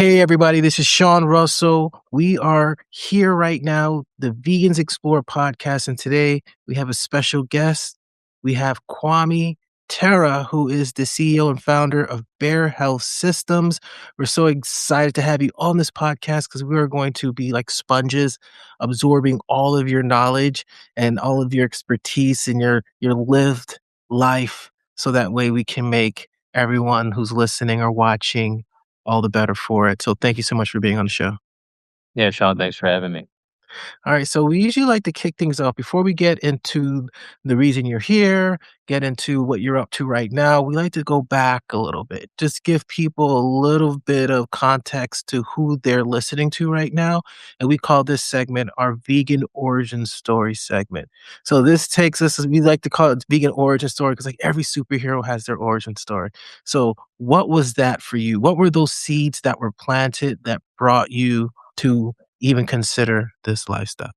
Hey, everybody, this is Sean Russell. We are here right now, the Vegans Explore podcast, and today we have a special guest. We have Kwame Terra, who is the CEO and founder of Bear Health Systems. We're so excited to have you on this podcast because we are going to be like sponges, absorbing all of your knowledge and all of your expertise and your lived life, so that way we can make everyone who's listening or watching all the better for it. So thank you so much for being on the show. Yeah, Sean, thanks for having me. All right, so we usually like to kick things off before we get into the reason you're here, get into what you're up to right now. We like to go back a little bit, just give people a little bit of context to who they're listening to right now. And we call this segment our vegan origin story segment. So this takes us, we like to call it vegan origin story because like every superhero has their origin story. So what was that for you? What were those seeds that were planted that brought you to even consider this lifestyle?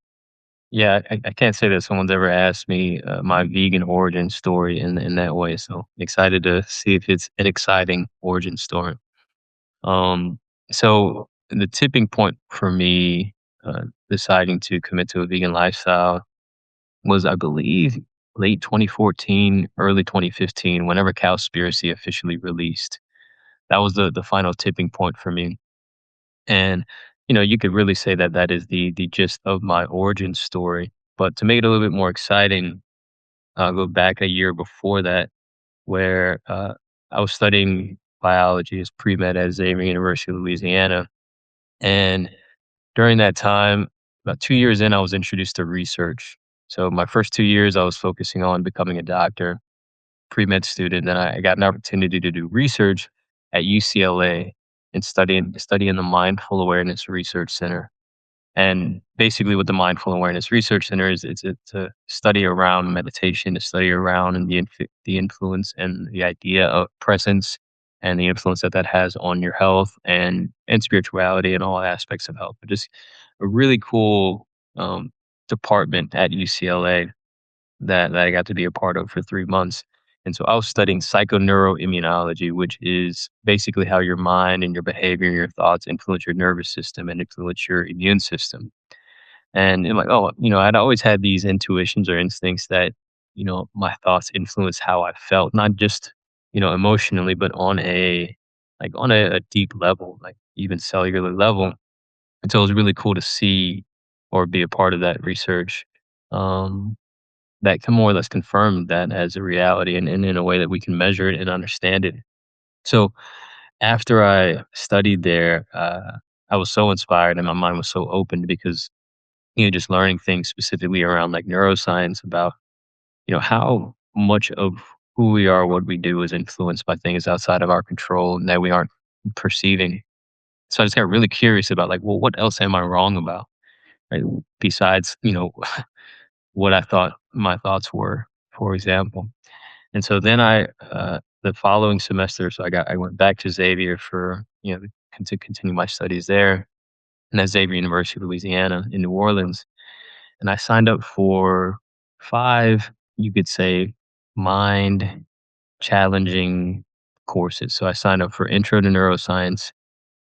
Yeah, I can't say that someone's ever asked me my vegan origin story in that way. So excited to see if it's an exciting origin story. Um, so the tipping point for me deciding to commit to a vegan lifestyle was, I believe, late 2014, early 2015, whenever Cowspiracy officially released. That was the final tipping point for me. And, you could really say that that is the gist of my origin story. But to make it a little bit more exciting, I'll go back a year before that, where I was studying biology as pre-med at Xavier University of Louisiana. And during that time, about 2 years in, I was introduced to research. So my first 2 years, I was focusing on becoming a doctor, pre-med student. Then I got an opportunity to do research at UCLA and studying the Mindful Awareness Research Center. And basically, what the Mindful Awareness Research Center is, it's a study around meditation, a study around the influence and the idea of presence and the influence that that has on your health and spirituality and all aspects of health. But just a really cool department at UCLA that I got to be a part of for 3 months. And so I was studying psychoneuroimmunology, which is basically how your mind and your behavior and your thoughts influence your nervous system and influence your immune system. And I'm like, oh, I'd always had these intuitions or instincts that, my thoughts influence how I felt, not just, emotionally, but on a deep level, like even cellular level. And so it was really cool to see or be a part of that research. Um, that can more or less confirm that as a reality and in a way that we can measure it and understand it. So after I studied there, I was so inspired and my mind was so open because, just learning things specifically around like neuroscience about, how much of who we are, what we do is influenced by things outside of our control and that we aren't perceiving. So I just got really curious about like, well, what else am I wrong about? Right? Besides, what I thought my thoughts were, for example. And so then the following semester, so I went back to Xavier for, to continue my studies there. And at Xavier University of Louisiana in New Orleans. And I signed up for 5, you could say, mind challenging courses. So I signed up for Intro to Neuroscience,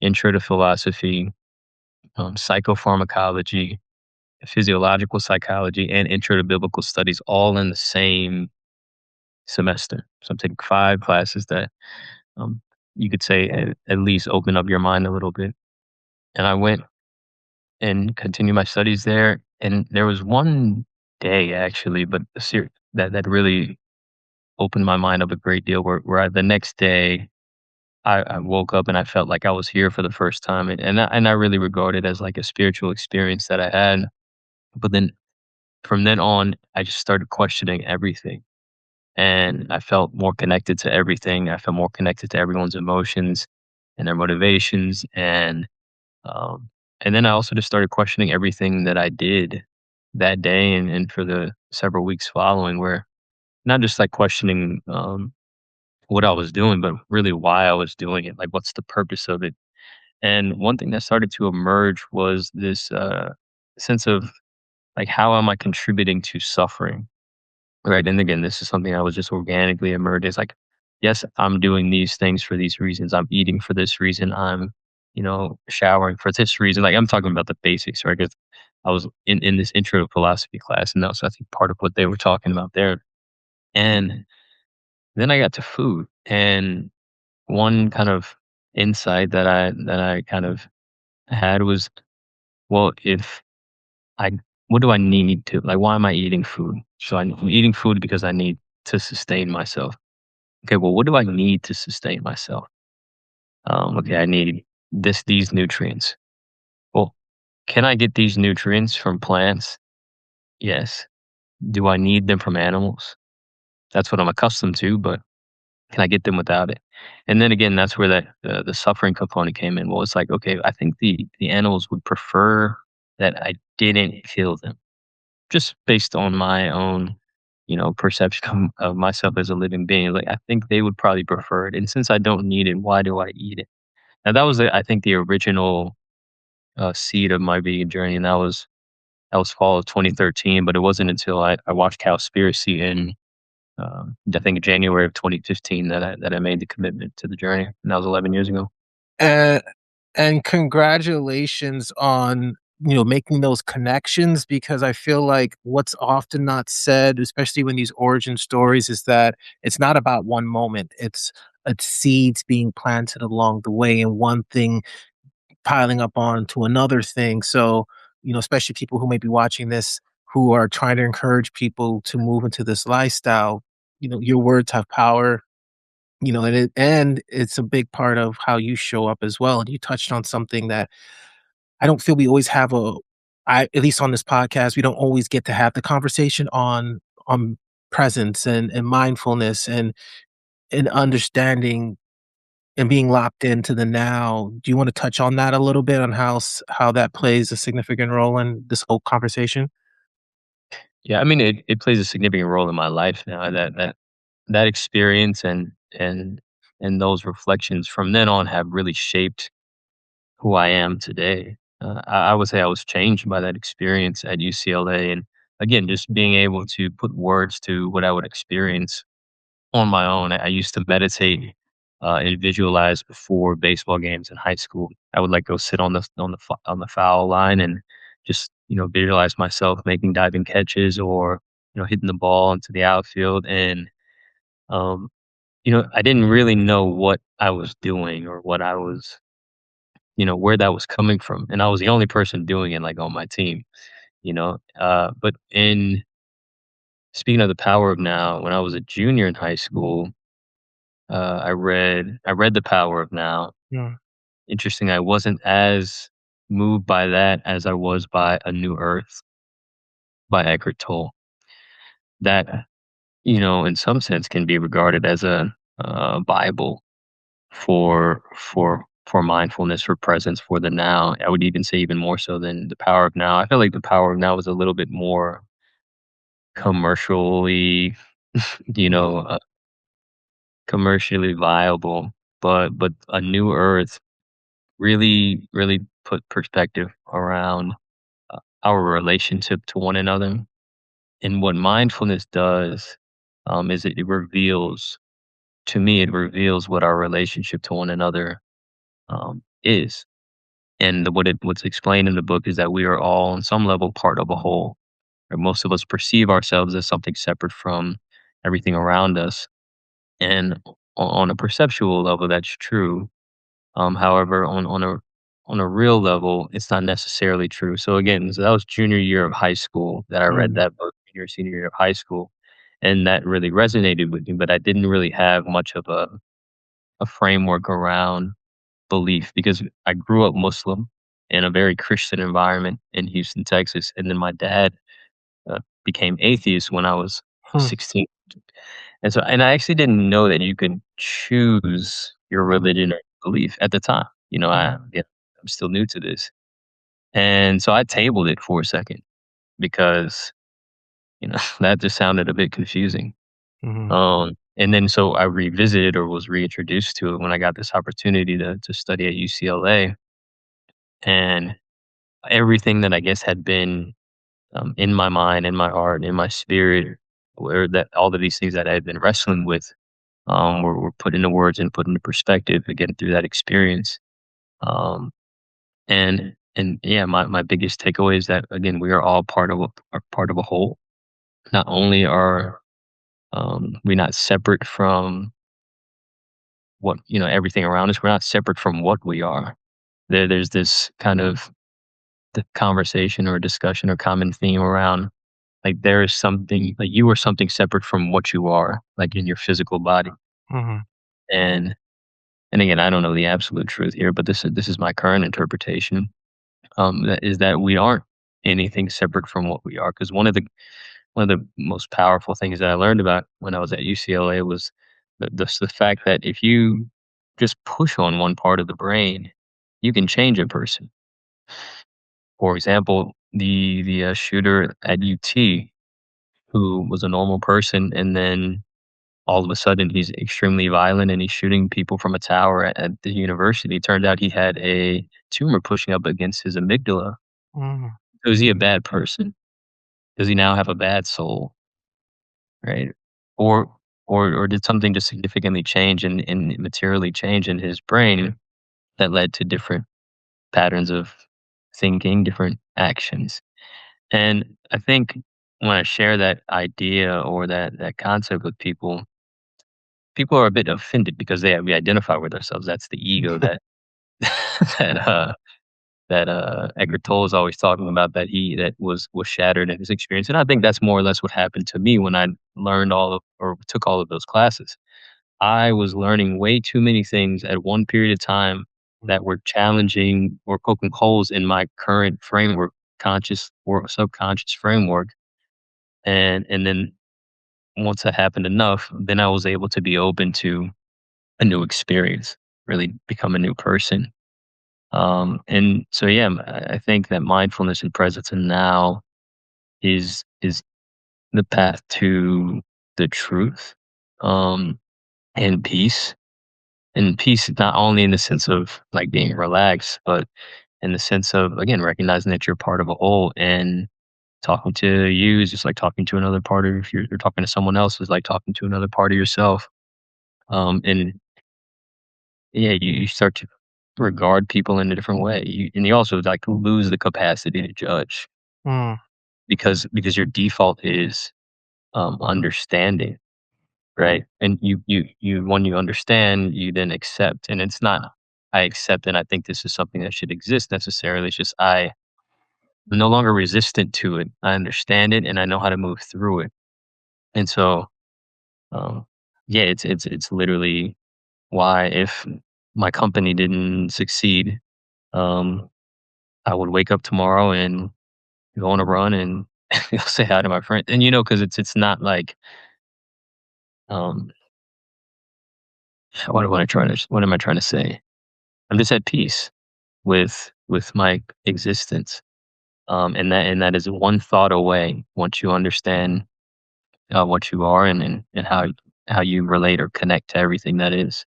Intro to Philosophy, Psychopharmacology, Physiological Psychology, and Intro to Biblical Studies all in the same semester. So I'm taking 5 classes that you could say at least open up your mind a little bit. And I went and continued my studies there. And there was one day actually, but that really opened my mind up a great deal. The next day I woke up and I felt like I was here for the first time, and I really regard it as like a spiritual experience that I had. But then from then on, I just started questioning everything. And I felt more connected to everything. I felt more connected to everyone's emotions and their motivations. And then I also just started questioning everything that I did that day and for the several weeks following, where not just like questioning what I was doing, but really why I was doing it. Like, what's the purpose of it? And one thing that started to emerge was this sense of like, how am I contributing to suffering? Right. And again, this is something I was just organically emerged. It's like, yes, I'm doing these things for these reasons. I'm eating for this reason. I'm showering for this reason. Like I'm talking about the basics, right? Because I was in this intro to philosophy class, and that was I think part of what they were talking about there. And then I got to food, and one kind of insight that I kind of had was, well, if I what do I need to like? Why am I eating food? So I'm eating food because I need to sustain myself. Okay, well, what do I need to sustain myself? Okay, I need these nutrients. Well, can I get these nutrients from plants? Yes. Do I need them from animals? That's what I'm accustomed to, but can I get them without it? And then again, that's where the suffering component came in. Well, it's like, okay, I think the animals would prefer that I didn't kill them, just based on my own, perception of myself as a living being. Like I think they would probably prefer it. And since I don't need it, why do I eat it? Now that was, I think, the original seed of my vegan journey, and that was fall of 2013. But it wasn't until I watched Cowspiracy in I think January of 2015 that I made the commitment to the journey, and that was 11 years ago. And and congratulations on, making those connections because I feel like what's often not said, especially when these origin stories, is that it's not about one moment. It's seeds being planted along the way and one thing piling up onto another thing. So, especially people who may be watching this who are trying to encourage people to move into this lifestyle, your words have power, and it's a big part of how you show up as well. And you touched on something that I don't feel we always have at least on this podcast, we don't always get to have the conversation on presence and mindfulness and understanding and being locked into the now. Do you want to touch on that a little bit on how that plays a significant role in this whole conversation? Yeah, I mean, it plays a significant role in my life now. That experience and those reflections from then on have really shaped who I am today. I would say I was changed by that experience at UCLA, and again, just being able to put words to what I would experience on my own. I used to meditate and visualize before baseball games in high school. I would like go sit on the foul line and just visualize myself making diving catches or hitting the ball into the outfield. And um, I didn't really know what I was doing or what I was where that was coming from, and I was the only person doing it like on my team. But in speaking of the power of now, when I was a junior in high school, I read The Power of Now. Yeah. Interesting, I wasn't as moved by that as I was by A New Earth by Eckhart Tolle. That, in some sense can be regarded as a Bible for mindfulness, for presence, for the now. I would even say even more so than The Power of Now. I feel like The Power of Now was a little bit more commercially, you know, uh, commercially viable, but A New Earth really put perspective around our relationship to one another. And what mindfulness does is it reveals, to me, it reveals what our relationship to one another is. And what's explained in the book is that we are all, on some level, part of a whole. Or most of us perceive ourselves as something separate from everything around us. And on a perceptual level, that's true. However, on a real level, it's not necessarily true. So again, so that was junior year of high school that I read Mm, that book, junior senior year of high school, and that really resonated with me. But I didn't really have much of a framework around belief because I grew up Muslim in a very Christian environment in Houston, Texas, and then my dad became atheist when I was huh, 16. And I actually didn't know that you could choose your religion or belief at the time. I'm still new to this. And so I tabled it for a second because, that just sounded a bit confusing. mhm, And then so I revisited or was reintroduced to it when I got this opportunity to study at UCLA. And everything that I guess had been in my mind, in my heart, in my spirit, where that all of these things that I had been wrestling with were put into words and put into perspective again through that experience. Um, and yeah, my biggest takeaway is that again, we are all part of a whole. Not only are we not separate from what everything around us, we're not separate from what we are. There's this kind of the conversation or discussion or common theme around like there is something like you are something separate from what you are, like in your physical body. Mhm. And and again, I don't know the absolute truth here, but this is my current interpretation. That is that we aren't anything separate from what we are. Because one of the most powerful things that I learned about when I was at UCLA was the fact that if you just push on one part of the brain, you can change a person. For example, the shooter at UT who was a normal person, and then all of a sudden he's extremely violent and he's shooting people from a tower at the university. Turned out he had a tumor pushing up against his amygdala. Mhm. So is he a bad person? Does he now have a bad soul? Right? Or or did something just significantly change and materially change in his brain that led to different patterns of thinking, different actions? And I think when I share that idea or that concept with people, people are a bit offended because we identify with ourselves. That's the ego that that Eckhart Tolle is always talking about that was shattered in his experience. And I think that's more or less what happened to me when I learned all of or took all of those classes. I was learning way too many things at one period of time that were challenging or poking holes in my current framework, conscious or subconscious framework. And then once that happened enough, then I was able to be open to a new experience, really become a new person. And so, yeah, I think that mindfulness and presence and now is the path to the truth, um, and peace. And peace not only in the sense of like being relaxed, but in the sense of again recognizing that you're part of a whole and talking to you is just like talking to another part of if you're talking to someone else is like talking to another part of yourself. And yeah, you start to regard people in a different way. And you also like lose the capacity to judge Mm. because your default is understanding, right? And you when you understand, you then accept, and it's not I accept and I think this is something that should exist necessarily. It's just I'm no longer resistant to it. I understand it and I know how to move through it. And so, um, yeah, it's literally why if my company didn't succeed, um, I would wake up tomorrow and go on a run and say hi to my friend. And because it's not like um, what am I trying to say? I'm just at peace with my existence, and that is one thought away. Once you understand what you are and how you relate or connect to everything that is.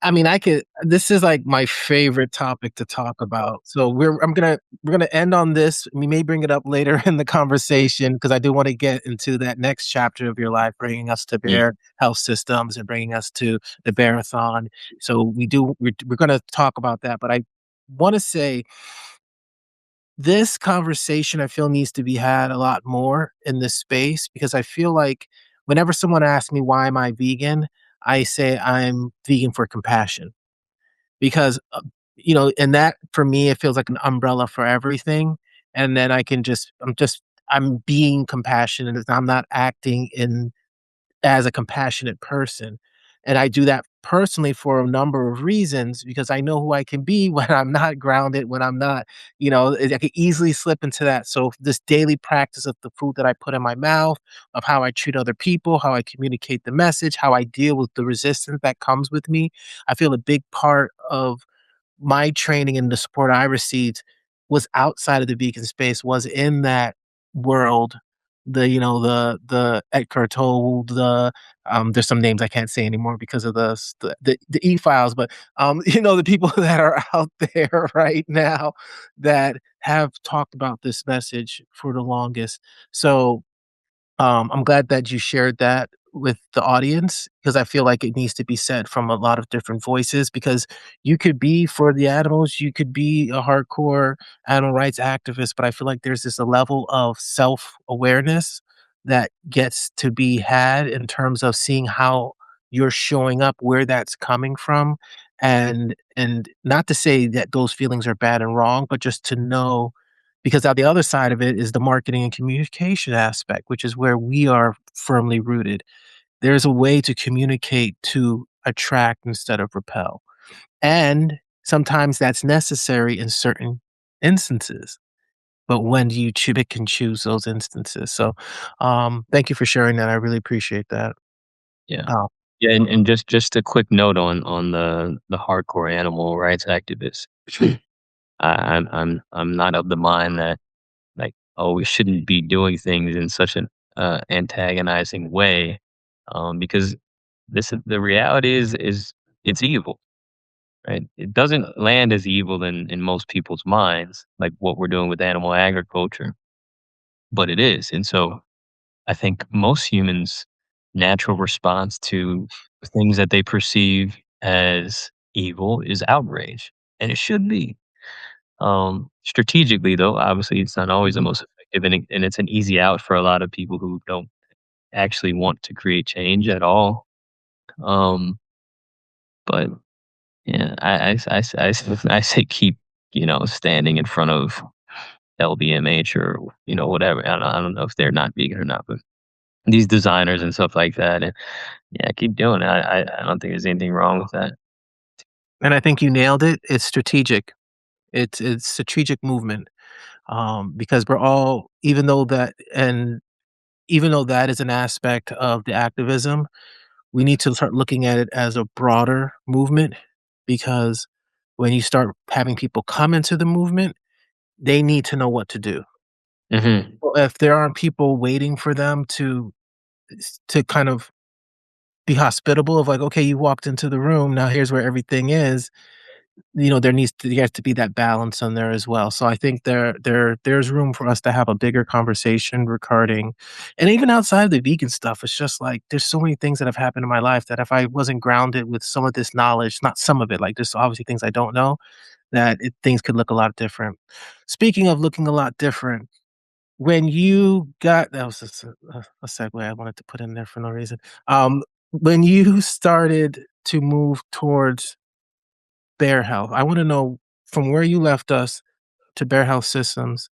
I mean, I could this is, like, my favorite topic to talk about. So we're gonna end on this. We may bring it up later in the conversation because I do wanna get into that next chapter of your life, bringing us to Mm, Bear Health Systems and bringing us to the Bearathon. So we're gonna talk about that, but I wanna say this conversation I feel needs to be had a lot more in this space because I feel like whenever someone asks me why am I vegan, I say I'm vegan for compassion because and that for me it feels like an umbrella for everything. And then I'm being compassionate. I'm not acting in as a compassionate person. And I do that personally for a number of reasons because I know who I can be when I'm not grounded, when I'm not, I could easily slip into that. So this daily practice of the food that I put in my mouth, of how I treat other people, how I communicate the message, how I deal with the resistance that comes with me, I feel a big part of my training and the support I received was outside of the vegan space, was in that world. The Eckhart Tolle, there's some names I can't say anymore because of the e-files, but, the people that are out there right now that have talked about this message for the longest. So, I'm glad that you shared that with the audience because I feel like it needs to be said from a lot of different voices because you could be for the animals, you could be a hardcore animal rights activist, but I feel like there's this a level of self-awareness that gets to be had in terms of seeing how you're showing up, where that's coming from, and not to say that those feelings are bad and wrong, but just to know because on the other side of it is the marketing and communication aspect, which is where we are firmly rooted. There's a way to communicate to attract instead of repel. And sometimes that's necessary in certain instances. But when do you pick and choose those instances? So, thank you for sharing that. I really appreciate that. Yeah. Oh, Yeah, and just a quick note on the hardcore animal rights activists. I'm not of the mind that, like, oh, we shouldn't be doing things in such an antagonizing way, because the reality is it's evil, right? It doesn't land as evil in most people's minds, like what we're doing with animal agriculture, but it is. And so I think most humans' natural response to things that they perceive as evil is outrage, and it should be. Strategically, though, obviously, it's not always the mhm. most effective, and it's an easy out for a lot of people who don't actually want to create change at all. Um, but yeah, I say keep standing in front of LVMH or whatever. I don't know if they're not vegan or not, but these designers and stuff like that. And yeah, keep doing it. I don't think there's anything wrong with that. And I think you nailed it. It's strategic. It's strategic movement because we're all, even though that is an aspect of the activism, we need to start looking at it as a broader movement because when you start having people come into the movement, they need to know what to do. Hmm. Well, if there aren't people waiting for them to kind of be hospitable of like, okay, you walked into the room, now here's where everything is. There has to be that balance on there as well. So I think there's room for us to have a bigger conversation regarding and even outside of the vegan stuff, it's just like there's so many things that have happened in my life that if I wasn't grounded with some of this knowledge, not some of it, like there's obviously things I don't know, things could look a lot different. Speaking of looking a lot different, when you got that was just a segue I wanted to put in there for no reason. When you started to move towards Bear Health, I wanna know from where you left us to Bear Health Systems,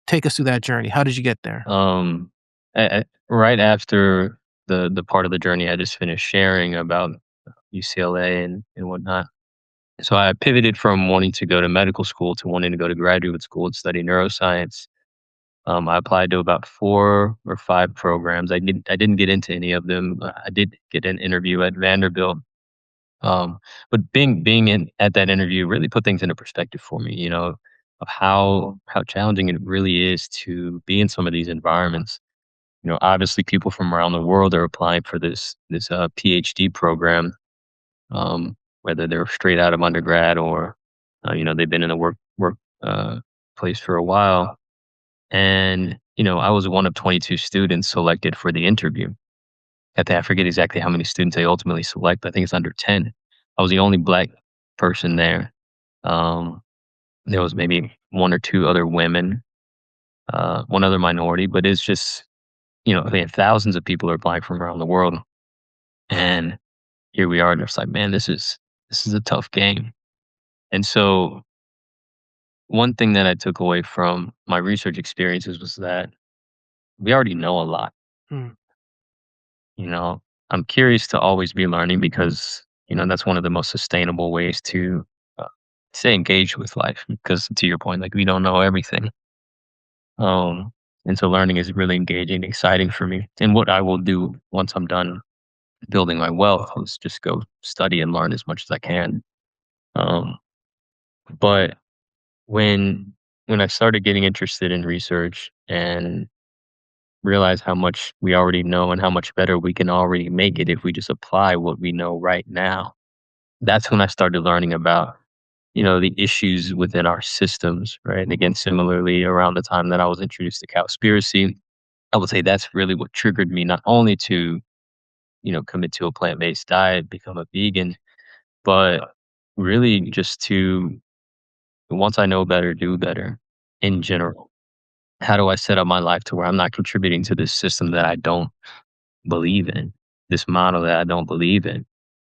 take us through that journey. How did you get there? Um, right after the part of the journey I just finished sharing about UCLA and whatnot. So I pivoted from wanting to go to medical school to wanting to go to graduate school and study neuroscience. I applied to about 4 or 5 programs. I didn't get into any of them. I did get an interview at Vanderbilt. But being in at that interview really put things into perspective for me, of how challenging it really is to be in some of these environments. Obviously people from around the world are applying for this PhD program, whether they're straight out of undergrad or they've been in the work place for a while. And I was one of 22 students selected for the interview. I forget exactly how many students they ultimately select. I think it's under 10. I was the only black person there. Um, there was maybe 1 or 2 other women, one other minority, but it's just, they had thousands of people are applying from around the world. And here we are, and it's like, man, this is a tough game. And so one thing that I took away from my research experiences was that we already know a lot. Hmm, You know, I'm curious to always be learning because, that's one of the most sustainable ways to uh, stay engaged with life. Because to your point, like we don't know everything. Um, and so learning is really engaging, exciting for me. And what I will do once I'm done building my wealth is just go study and learn as much as I can. Um, but when when I started getting interested in research and realize how much we already know and how much better we can already make it if we just apply what we know right now. That's when I started learning about, the issues within our systems, right? And again, similarly, around the time that I was introduced to cowspiracy, I would say that's really what triggered me not only to, commit to a plant-based diet, become a vegan, but really just to, once I know better, do better in general. How do I set up my life to where I'm not contributing to this system that I don't believe in, this model that I don't believe in?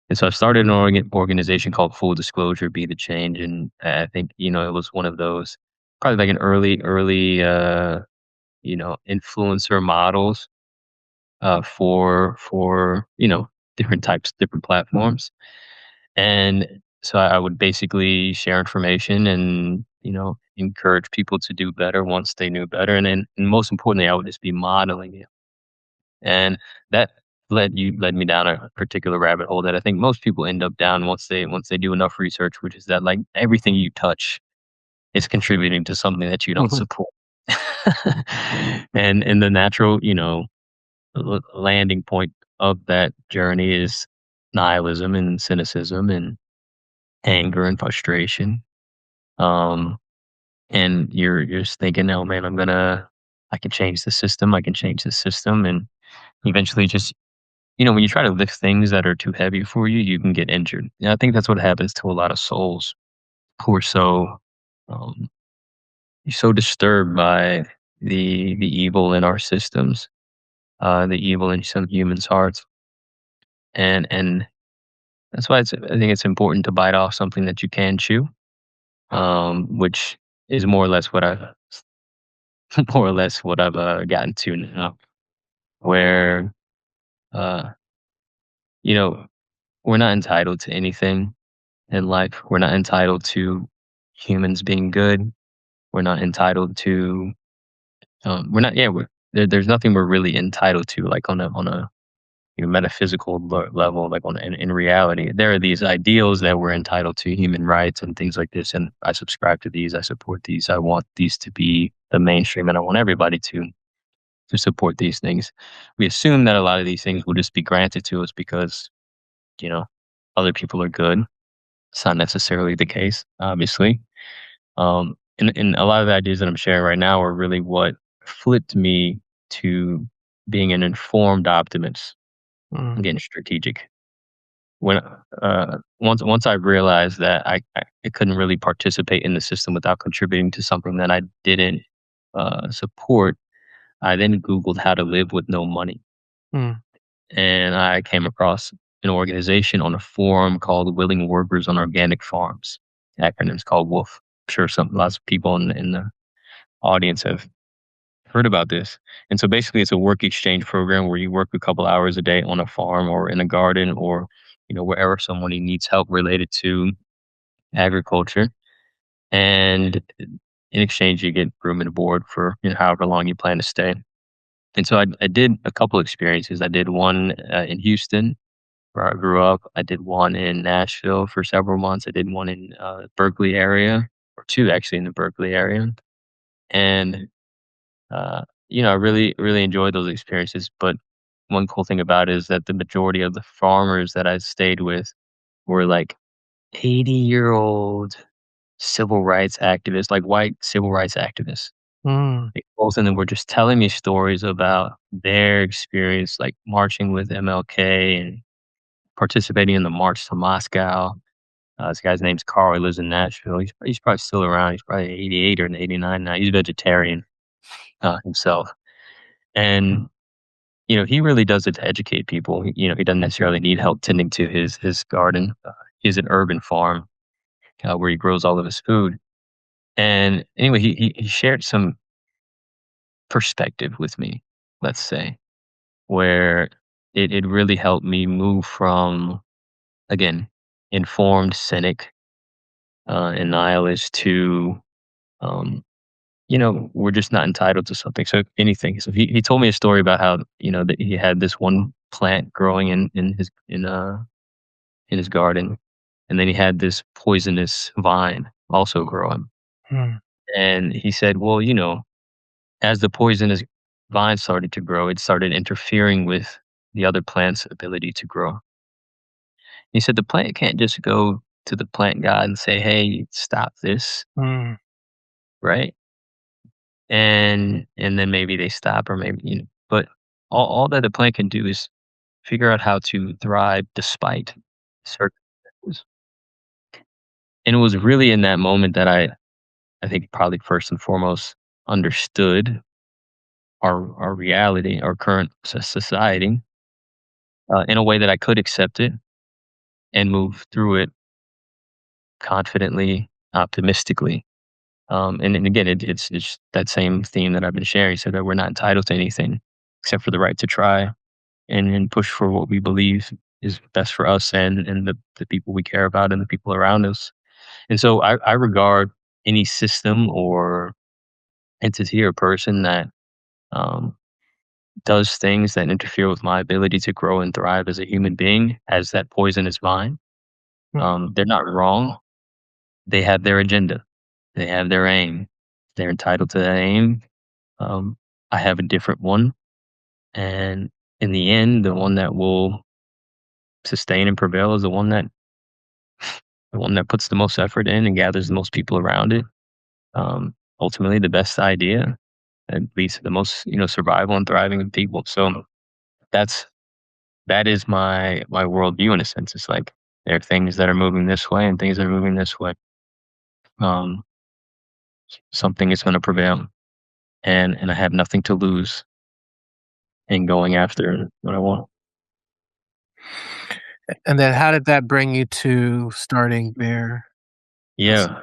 And so I started an organization called Full Disclosure, Be the Change. And I think, it was one of those probably like an early, influencer models for, different types, different platforms. And so I would basically share information and, encourage people to do better once they knew better. And most importantly, I would just be modeling it. And that led me down a particular rabbit hole that I think most people end up down once they do enough research, which is that like everything you touch is contributing to something that you don't Mhm. support. And the natural, landing point of that journey is nihilism and cynicism and anger and frustration. Um, and you're just thinking, "Oh man, I can change the system. I can change the system." And eventually, just when you try to lift things that are too heavy for you, you can get injured. And I think that's what happens to a lot of souls who are um, so disturbed by the evil in our systems, the evil in some humans' hearts, and that's why I think it's important to bite off something that you can chew, which is more or less what I've gotten to now, where uh, you know we're not entitled to anything in life. We're not entitled to humans being good. We're not entitled to. We're not. Yeah. There's nothing we're really entitled to, like on a metaphysical level, like in reality. There are these ideals that we're entitled to, human rights and things like this, and I subscribe to these. I support these. I want these to be the mainstream, and I want everybody to support these things. We assume that a lot of these things will just be granted to us because you know other people are good. It's not necessarily the case, obviously. And a lot of the ideas that I'm sharing right now are really what flipped me to being an informed optimist, Mm, getting strategic. When once I realized that I couldn't really participate in the system without contributing to something that I didn't support, I then Googled how to live with no money, mm, and I came across an organization on a forum called Willing Workers on Organic Farms. Acronym's called WOOF. I'm sure some lots of people in the audience have heard about this. And so basically it's a work exchange program where you work a couple hours a day on a farm or in a garden or wherever someone needs help related to agriculture. And in exchange you get room and board for however long you plan to stay. And so I did a couple experiences. I did one in Houston where I grew up. I did one in Nashville for several months. I did one in Berkeley area, or two actually in the Berkeley area. And I really, really enjoyed those experiences. But one cool thing about it is that the majority of the farmers that I stayed with were like 80-year-old civil rights activists, like white civil rights activists. mm, Like, both of them were just telling me stories about their experience, like marching with MLK and participating in the march to Moscow. This guy's name's Carl. He lives in Nashville. He's probably still around. He's probably 88 or 89 now. He's a vegetarian himself. And he really does it to educate people. He doesn't necessarily need help tending to his garden. He has an urban farm where he grows all of his food. And anyway, he shared some perspective with me, let's say, where it really helped me move from, again, informed cynic and nihilist to, um, we're just not entitled to something. So anything. So he told me a story about how, that he had this one plant growing in his garden, and then he had this poisonous vine also growing. mm, And he said, well, as the poisonous vine started to grow, it started interfering with the other plant's ability to grow. He said the plant can't just go to the plant god and say, "Hey, stop this," mm, right? And then maybe they stop, or maybe but all that the plant can do is figure out how to thrive despite circumstances. And it was really in that moment that I think probably first and foremost understood our reality, our current society, in a way that I could accept it and move through it confidently, optimistically. And again, it's that same theme that I've been sharing, so that we're not entitled to anything except for the right to try and push for what we believe is best for us and the people we care about and the people around us. And so I regard any system or entity or person that um, does things that interfere with my ability to grow and thrive as a human being as that poisonous vine. Mm. They're not wrong. They have their agenda. They have their aim. They're entitled to that aim. Um, I have a different one, and in the end, the one that will sustain and prevail is the one that puts the most effort in and gathers the most people around it. Ultimately, the best idea and leads to the most, survival and thriving of people. So that's that is my worldview in a sense. It's like there are things that are moving this way and things that are moving this way. Um, Something is going to prevail, and I have nothing to lose in going after what I want. And then how did that bring you to starting Bear? Yeah,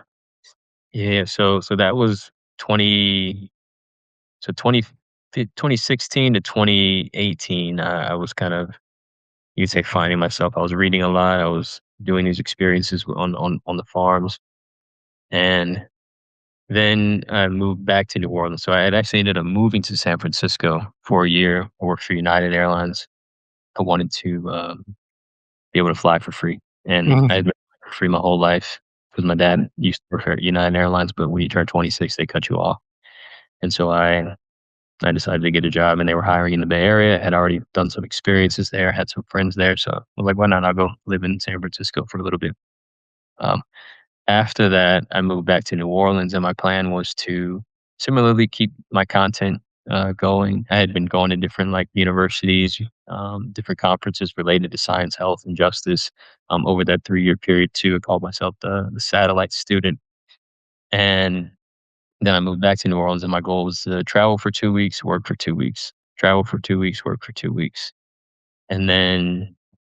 yeah. So that was 20. So 2016 to 2018. I was kind of, you could say, finding myself. I was reading a lot. I was doing these experiences on the farms, and then I moved back to New Orleans. So I had actually ended up moving to San Francisco for a year. I worked for United Airlines. I wanted to be able to fly for free, and Mhm. I had been flying for free my whole life because my dad used to work at United Airlines. But when you turn 26, they cut you off, and so I decided to get a job, and they were hiring in the Bay Area. I had already done some experiences there, had some friends there, so I was like, "Why not? I'll go live in San Francisco for a little bit." Um, After that, I moved back to New Orleans, and my plan was to similarly keep my content going. I had been going to different universities, different conferences related to science, health, and justice over that 3-year period too. I called myself the satellite student, and then I moved back to New Orleans, and my goal was to travel for 2 weeks, work for 2 weeks, travel for 2 weeks, work for 2 weeks. And then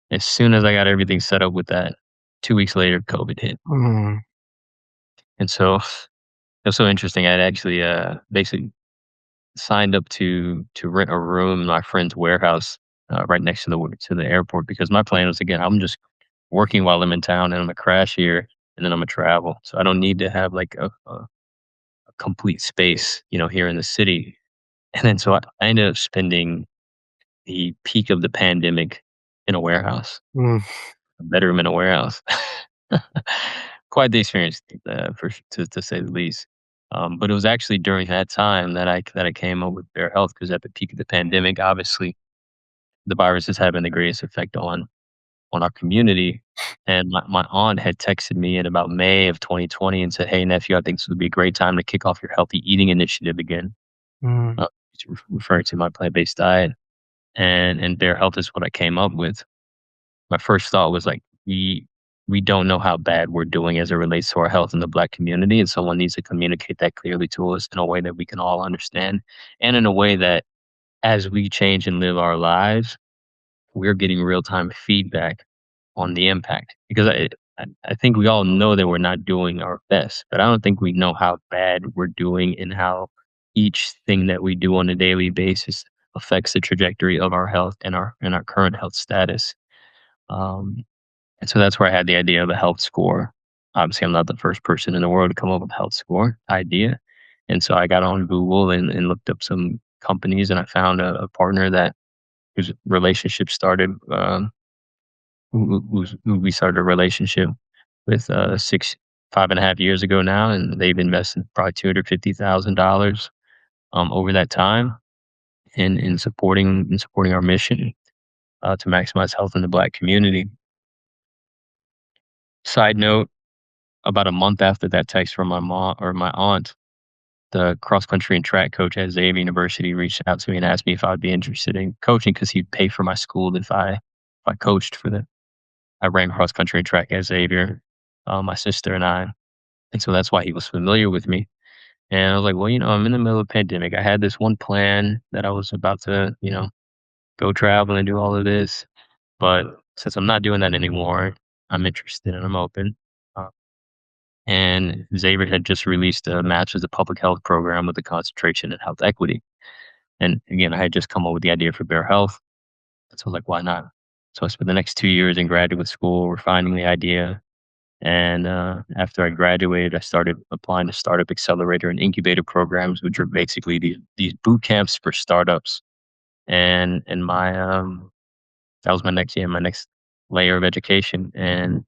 as soon as I got everything set up with that, 2 weeks later, COVID hit. Mm. And so it was so interesting. I'd actually basically signed up to rent a room in my friend's warehouse right next to the airport because my plan was, again, I'm just working while I'm in town and I'm gonna crash here and then I'm gonna travel. So I don't need to have like a complete space, here in the city. And then so I ended up spending the peak of the pandemic in a warehouse, Mm. a bedroom in a warehouse. Quite the experience, to say the least. But it was actually during that time that I came up with Bear Health because at the peak of the pandemic, obviously the virus is having the greatest effect on our community. And my aunt had texted me in about May of 2020 and said, "Hey nephew, I think this would be a great time to kick off your healthy eating initiative again." Mm. She's referring to my plant-based diet, and Bear Health is what I came up with. My first thought was like, we don't know how bad we're doing as it relates to our health in the Black community, and someone needs to communicate that clearly to us in a way that we can all understand, and in a way that as we change and live our lives, we're getting real time feedback on the impact. Because I think we all know that we're not doing our best, but I don't think we know how bad we're doing and how each thing that we do on a daily basis affects the trajectory of our health and our current health status. Um, and so that's where I had the idea of a health score. Obviously, I'm not the first person in the world to come up with a health score idea. And so I got on Google and looked up some companies, and I found a partner that whose relationship started, who we started a relationship with 5.5 years ago now, and they've invested probably $250,000 over that time in supporting our mission to maximize health in the Black community. Side note: about a month after that text from my mom or my aunt, the cross country and track coach at Xavier University reached out to me and asked me if I'd be interested in coaching because he'd pay for my school if I coached for them. I ran cross country and track at Xavier, my sister and I, and so that's why he was familiar with me. And I was like, well, I'm in the middle of a pandemic. I had this one plan that I was about to, go travel and do all of this, but since I'm not doing that anymore, I'm interested and I'm open. Uh, and Xavier had just released a Master's of Public Health program with a concentration in health equity. And again, I had just come up with the idea for Bear Health. So I was like, why not? So I spent the next 2 years in graduate school refining the idea. And after I graduated, I started applying to startup accelerator and incubator programs, which are basically these boot camps for startups. And my that was my next layer of education. And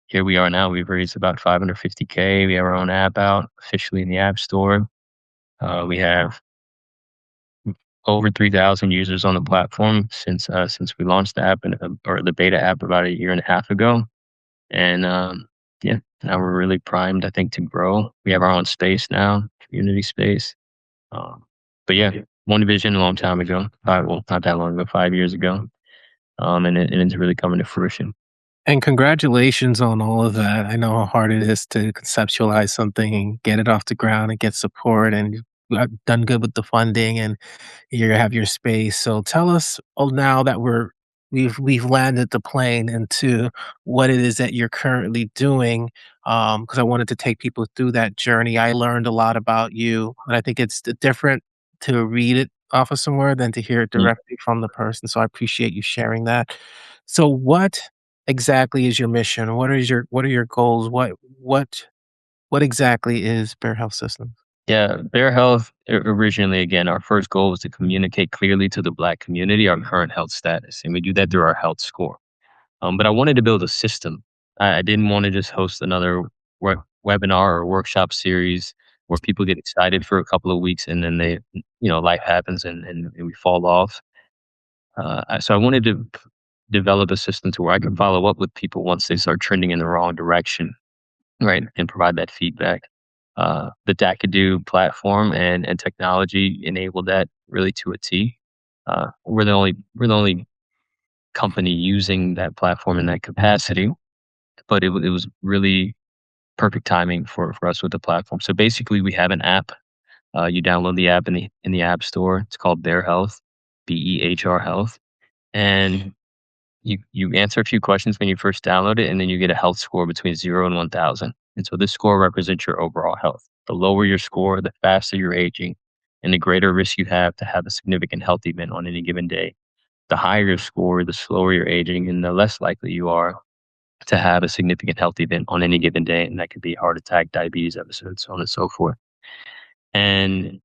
here we are now. We've raised about 550K. We have our own app out officially in the App Store. We have over 3,000 users on the platform since we launched the app or the beta app about a year and a half ago. And yeah, now we're really primed, I think, to grow. We have our own space now, community space. Um, but yeah, one vision a long time ago. Well, not that long ago, 5 years ago. And it's really coming to fruition. And congratulations on all of that. I know how hard it is to conceptualize something and get it off the ground and get support, and you've done good with the funding, and you have your space. So tell us, now that we've landed the plane into what it is that you're currently doing, because I wanted to take people through that journey. I learned a lot about you, and I think it's different to read it off of somewhere than to hear it Mm. directly from the person. So I appreciate you sharing that. So what exactly is your mission? What are your goals? What exactly is Bear Health Systems? Yeah, Bear Health originally, again, our first goal was to communicate clearly to the Black community our current health status, and we do that through our health score. But I wanted to build a system. I didn't want to just host another webinar or workshop series where people get excited for a couple of weeks and then life happens and we fall off. So I wanted to develop a system to where I can follow up with people once they start trending in the wrong direction, right, and provide that feedback. The DACADO platform and technology enabled that really to a T. We're the only company using that platform in that capacity, but it was really perfect timing for us with the platform. So basically, we have an app. You download the app in the App Store. It's called Bear Health, BEHR Health, and you answer a few questions when you first download it, and then you get a health score between 0 and 1,000. And so this score represents your overall health. The lower your score, the faster you're aging, and the greater risk you have to have a significant health event on any given day. The higher your score, the slower you're aging, and the less likely you are to have a significant health event on any given day. And that could be a heart attack, diabetes episode, so on and so forth. And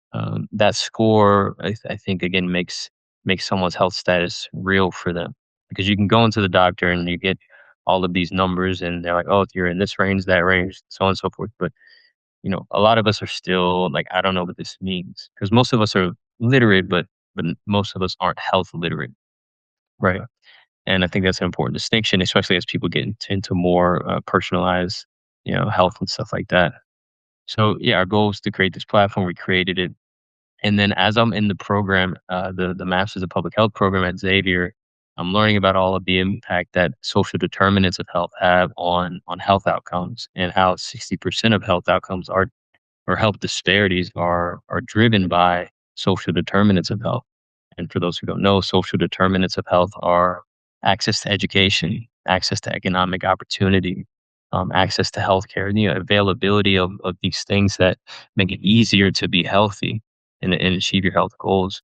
that score, I think, again, makes someone's health status real for them, because you can go into the doctor and you get all of these numbers, and they're like, "Oh, you're in this range, that range, so on and so forth." But a lot of us are still like, "I don't know what this means," because most of us are literate, but most of us aren't health literate, right? And I think that's an important distinction, especially as people get into more personalized, health and stuff like that. So yeah, our goal is to create this platform. We created it. And then as I'm in the program, the Masters of Public Health program at Xavier, I'm learning about all of the impact that social determinants of health have on health outcomes, and how 60% of health outcomes are or health disparities are driven by social determinants of health. And for those who don't know, social determinants of health are access to education, access to economic opportunity, access to healthcare, availability of these things that make it easier to be healthy and achieve your health goals.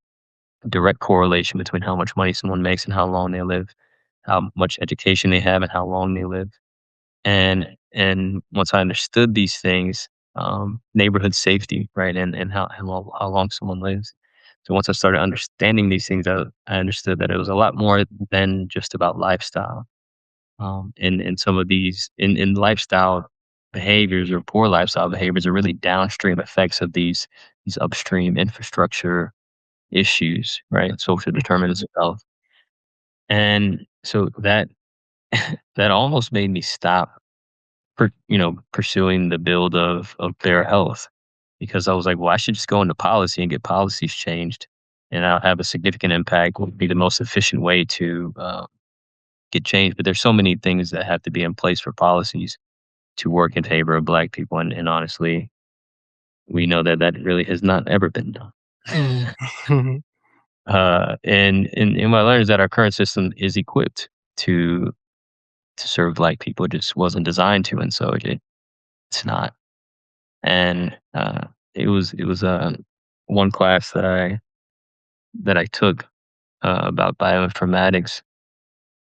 Direct correlation between how much money someone makes and how long they live, how much education they have and how long they live. And once I understood these things, neighborhood safety, right, and how long someone lives. So once I started understanding these things, I understood that it was a lot more than just about lifestyle. And some of these in lifestyle behaviors or poor lifestyle behaviors are really downstream effects of these upstream infrastructure issues, right? Social determinants of health. And so that almost made me stop pursuing the build of their health. because I was like, well, I should just go into policy and get policies changed, and I'll have a significant impact. Would be the most efficient way to get change. But there's so many things that have to be in place for policies to work in favor of Black people, and honestly, we know that that really has not ever been done. And what I learned is that our current system is equipped to serve Black people. It just wasn't designed to, and so it's not. And it was one class that I took about bioinformatics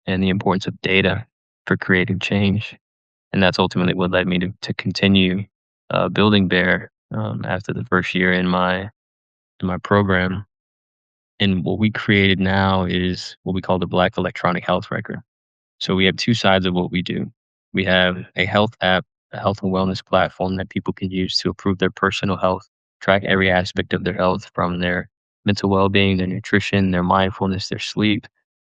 and the importance of data for creating change, and that's ultimately what led me to continue building Bear after the first year in my program. And what we created now is what we call the Black Electronic Health Record. So we have two sides of what we do. We have a health app, a health and wellness platform that people can use to improve their personal health, track every aspect of their health from their mental well being, their nutrition, their mindfulness, their sleep,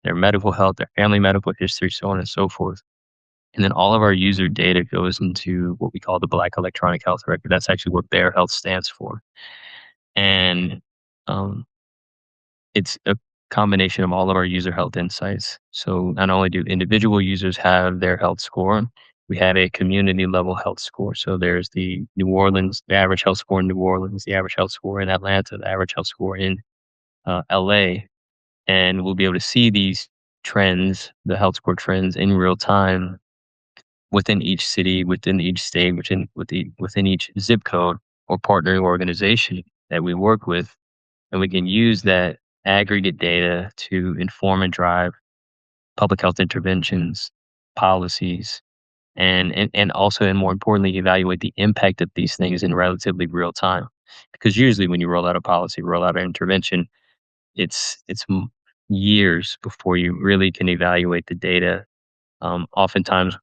their medical health, their family medical history, so on and so forth. And then all of our user data goes into what we call the Black Electronic Health Record. That's actually what Bear Health stands for. And um, it's a combination of all of our user health insights. So not only do individual users have their health score, we have a community level health score. So there's the New Orleans, the average health score in New Orleans, the average health score in Atlanta, the average health score in LA. And we'll be able to see these trends, the health score trends in real time within each city, within each state, within each zip code or partnering organization that we work with, and we can use that aggregate data to inform and drive public health interventions, policies, and also, and more importantly, evaluate the impact of these things in relatively real time. Because usually, when you roll out a policy, roll out an intervention, it's years before you really can evaluate the data. Oftentimes,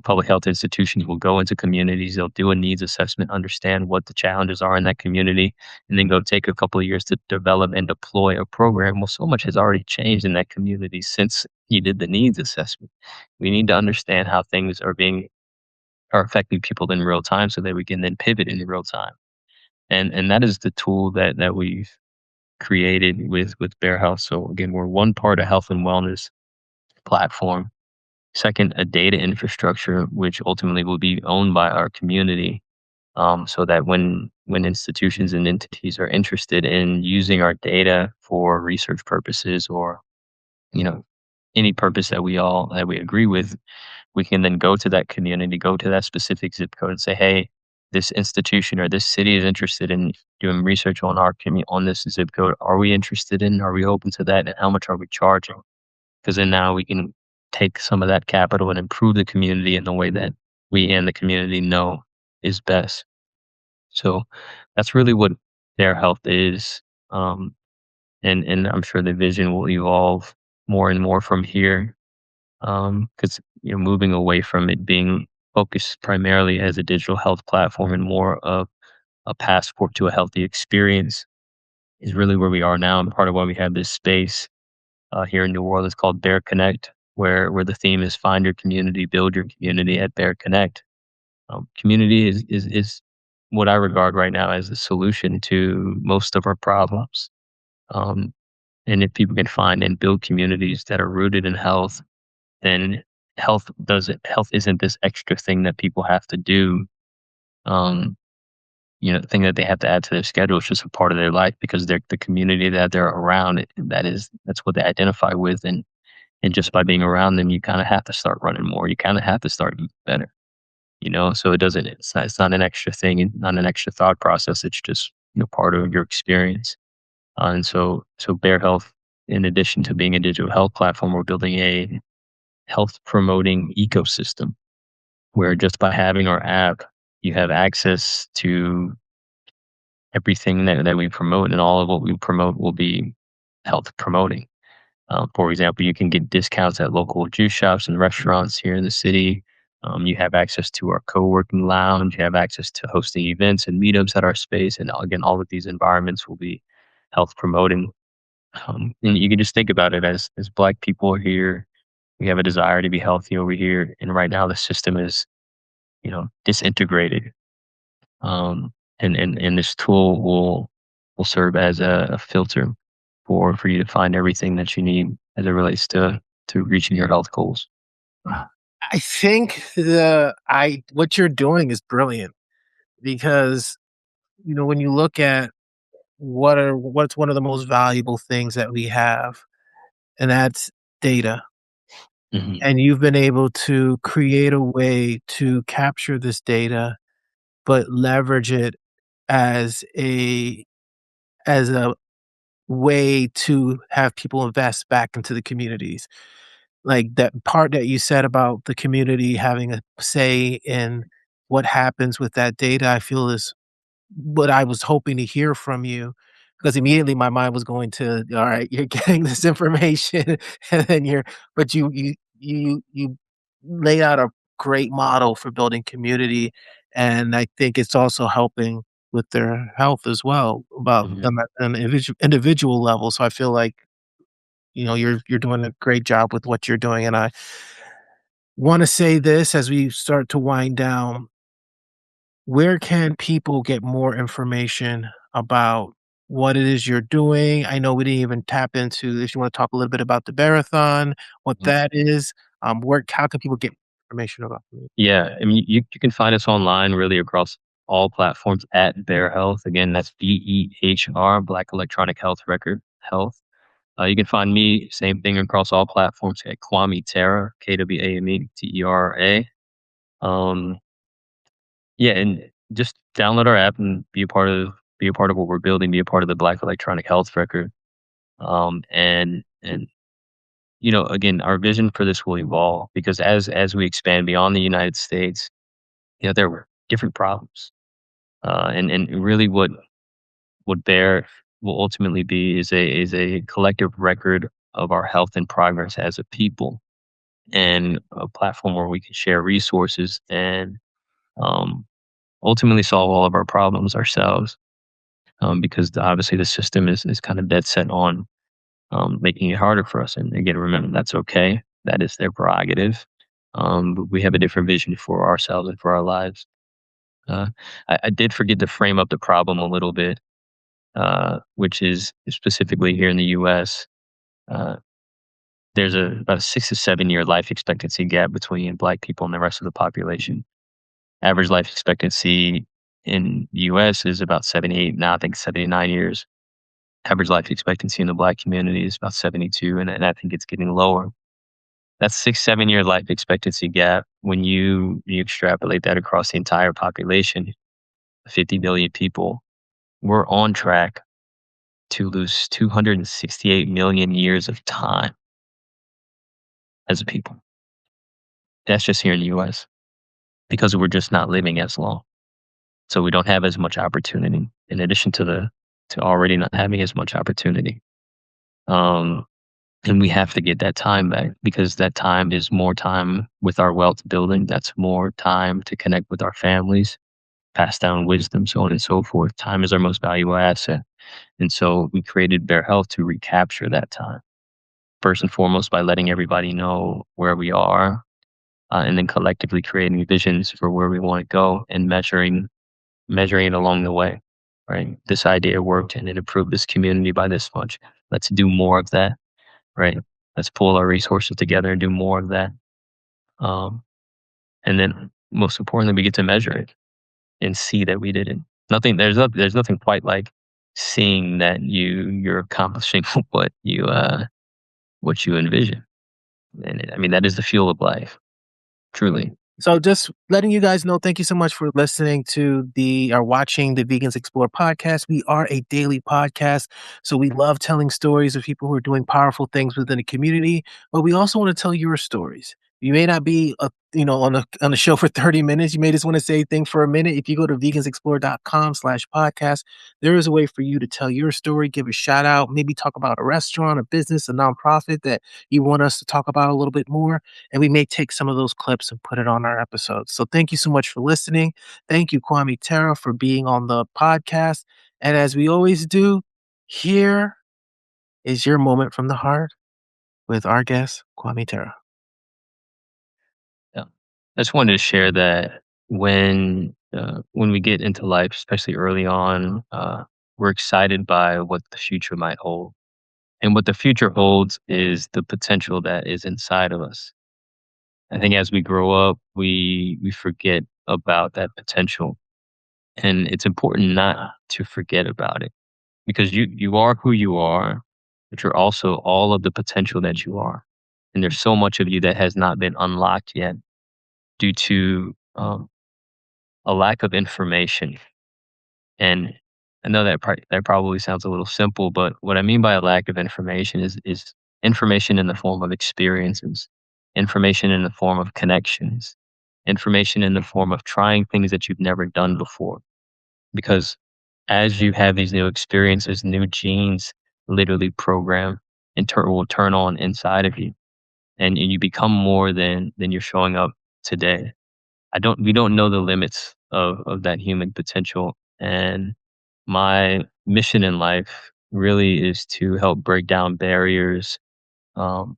public health institutions will go into communities, they'll do a needs assessment, understand what the challenges are in that community, and then go take a couple of years to develop and deploy a program. Well, so much has already changed in that community since you did the needs assessment. We need to understand how things are affecting people in real time so that we can then pivot in real time. And that is the tool that we've created with Bear Health. So again, we're one part of health and wellness platform. Second, a data infrastructure, which ultimately will be owned by our community, so that when institutions and entities are interested in using our data for research purposes or you know any purpose that we agree with, we can then go to that community, go to that specific zip code, and say, hey, this institution or this city is interested in doing research on on this zip code. Are we interested in? Are we open to that? And how much are we charging? Because then now we can take some of that capital and improve the community in the way that we and the community know is best. So that's really what their health is. And I'm sure the vision will evolve more and more from here. Because moving away from it being focused primarily as a digital health platform and more of a passport to a healthy experience is really where we are now, and part of why we have this space here in New Orleans called Bear Connect, where the theme is find your community, build your community at Bear Connect. Community is what I regard right now as the solution to most of our problems. Um, and if people can find and build communities that are rooted in health, then health isn't this extra thing that people have to do. Um, thing that they have to add to their schedule. It's just a part of their life because they're the community that they're around. That's what they identify with, and just by being around them, you kind of have to start running more. You kind of have to start eating better. So it's not an extra thing and not an extra thought process. It's just part of your experience. And so Bear Health, in addition to being a digital health platform, we're building a health promoting ecosystem where just by having our app, you have access to everything that we promote, and all of what we promote will be health promoting. For example, you can get discounts at local juice shops and restaurants here in the city. You have access to our co-working lounge. You have access to hosting events and meetups at our space. And again, all of these environments will be health promoting. And you can just think about it as Black people are here. We have a desire to be healthy over here. And right now the system is, disintegrated. and this tool will serve as a filter for you to find everything that you need as it relates to reaching your health goals. I think the I what you're doing is brilliant because, when you look at what's one of the most valuable things that we have, and that's data. Mhm, And you've been able to create a way to capture this data, but leverage it as a way to have people invest back into the communities. Like that part that you said about the community having a say in what happens with that data, I feel is what I was hoping to hear from you, because immediately my mind was going to, all right, you're getting this information and then but you lay out a great model for building community. And I think it's also helping with their health as well about mhm. on an individual level. So I feel like, you're doing a great job with what you're doing. And I want to say this as we start to wind down. Where can people get more information about what it is you're doing? I know we didn't even tap into if you wanna talk a little bit about the Bearathon, what Mhm. that is, where how can people get information about it? Yeah, I mean, you can find us online really across all platforms at Bear Health. Again, that's BEHR, Black Electronic Health Record Health. You can find me, same thing across all platforms at Kwame Terra, KWAMETERA. Um, yeah, and just download our app and be a part of what we're building, be a part of the Black Electronic Health Record. And again, our vision for this will evolve because as we expand beyond the United States, there were different problems. And really what Bear will ultimately be is a collective record of our health and progress as a people, and a platform where we can share resources and um, ultimately solve all of our problems ourselves. Because obviously the system is kind of dead set on making it harder for us. And again, remember that's okay. That is their prerogative. But we have a different vision for ourselves and for our lives. Uh, I did forget to frame up the problem a little bit, which is specifically here in the U.S. Uh, there's about a 6 to 7 year life expectancy gap between Black people and the rest of the population. Average life expectancy in the U.S. is about 78, now I think 79 years. Average life expectancy in the Black community is about 72, and I think it's getting lower. That's 6 7 year life expectancy gap. When you extrapolate that across the entire population, 50 billion people, we're on track to lose 268 million years of time as a people. That's just here in the US because we're just not living as long. So we don't have as much opportunity in addition to already not having as much opportunity. Um, and we have to get that time back because that time is more time with our wealth building. That's more time to connect with our families, pass down wisdom, so on and so forth. Time is our most valuable asset. And so we created Bear Health to recapture that time. First and foremost, by letting everybody know where we are, and then collectively creating visions for where we want to go and measuring it along the way. Right, this idea worked and it improved this community by this much. Let's do more of that. Right, let's pull our resources together and do more of that. Um, and then most importantly, we get to measure it and see that we did it. There's nothing quite like seeing that you're accomplishing what you envision. And I mean, that is the fuel of life, truly. So just letting you guys know, thank you so much for listening to the or watching the Vegans Explore podcast. We are a daily podcast, so we love telling stories of people who are doing powerful things within the community, but we also want to tell your stories. You may not be on the show for 30 minutes. You may just want to say things for a minute. If you go to vegansexplore.com/podcast, there is a way for you to tell your story, give a shout out, maybe talk about a restaurant, a business, a nonprofit that you want us to talk about a little bit more, and we may take some of those clips and put it on our episodes. So thank you so much for listening. Thank you, Kwame Terra, for being on the podcast. And as we always do, here is your moment from the heart with our guest, Kwame Terra. Yeah. I just wanted to share that when when we get into life, especially early on, we're excited by what the future might hold. And what the future holds is the potential that is inside of us. I think as we grow up, we forget about that potential. And it's important not to forget about it because you are who you are, but you're also all of the potential that you are. And there's so much of you that has not been unlocked yet due to a lack of information. And I know that probably sounds a little simple, but what I mean by a lack of information is information in the form of experiences, information in the form of connections, information in the form of trying things that you've never done before. Because as you have these new experiences, new genes literally program and will turn on inside of you, and you become more than you're showing up today. We don't know the limits of that human potential. And my mission in life really is to help break down barriers, um,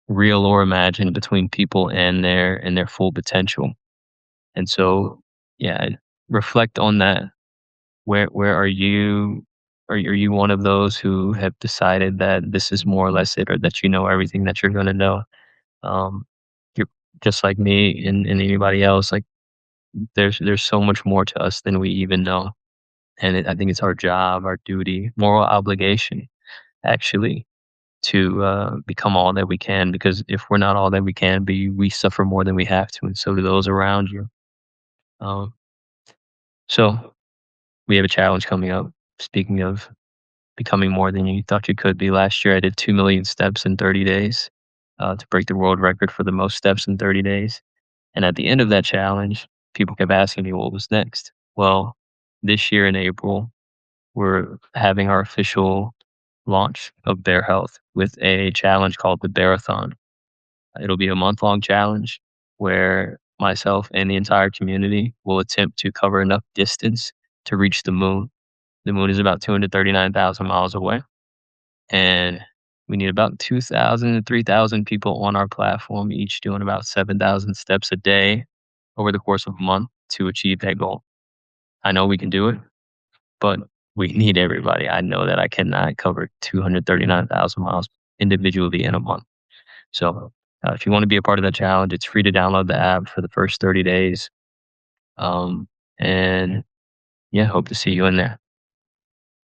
real or imagined, between people and their full potential. And so, yeah, reflect on that. Where are you? Are you one of those who have decided that this is more or less it, or that you know everything that you're going to know? Um, you're just like me and anybody else. Like there's so much more to us than we even know, and I think it's our job, our duty, moral obligation, actually, to become all that we can. Because if we're not all that we can be, we suffer more than we have to, and so do those around you. Um, so we have a challenge coming up. Speaking of becoming more than you thought you could be, last year I did 2 million steps in 30 days to break the world record for the most steps in 30 days. And at the end of that challenge, people kept asking me what was next. Well, this year in April, we're having our official launch of Bear Health with a challenge called the Bearathon. It'll be a month-long challenge where myself and the entire community will attempt to cover enough distance to reach the moon. The moon is about 239,000 miles away, and we need about 2,000 to 3,000 people on our platform, each doing about 7,000 steps a day over the course of a month to achieve that goal. I know we can do it, but we need everybody. I know that I cannot cover 239,000 miles individually in a month. So, if you want to be a part of that challenge, it's free to download the app for the first 30 days. Um, and yeah, hope to see you in there.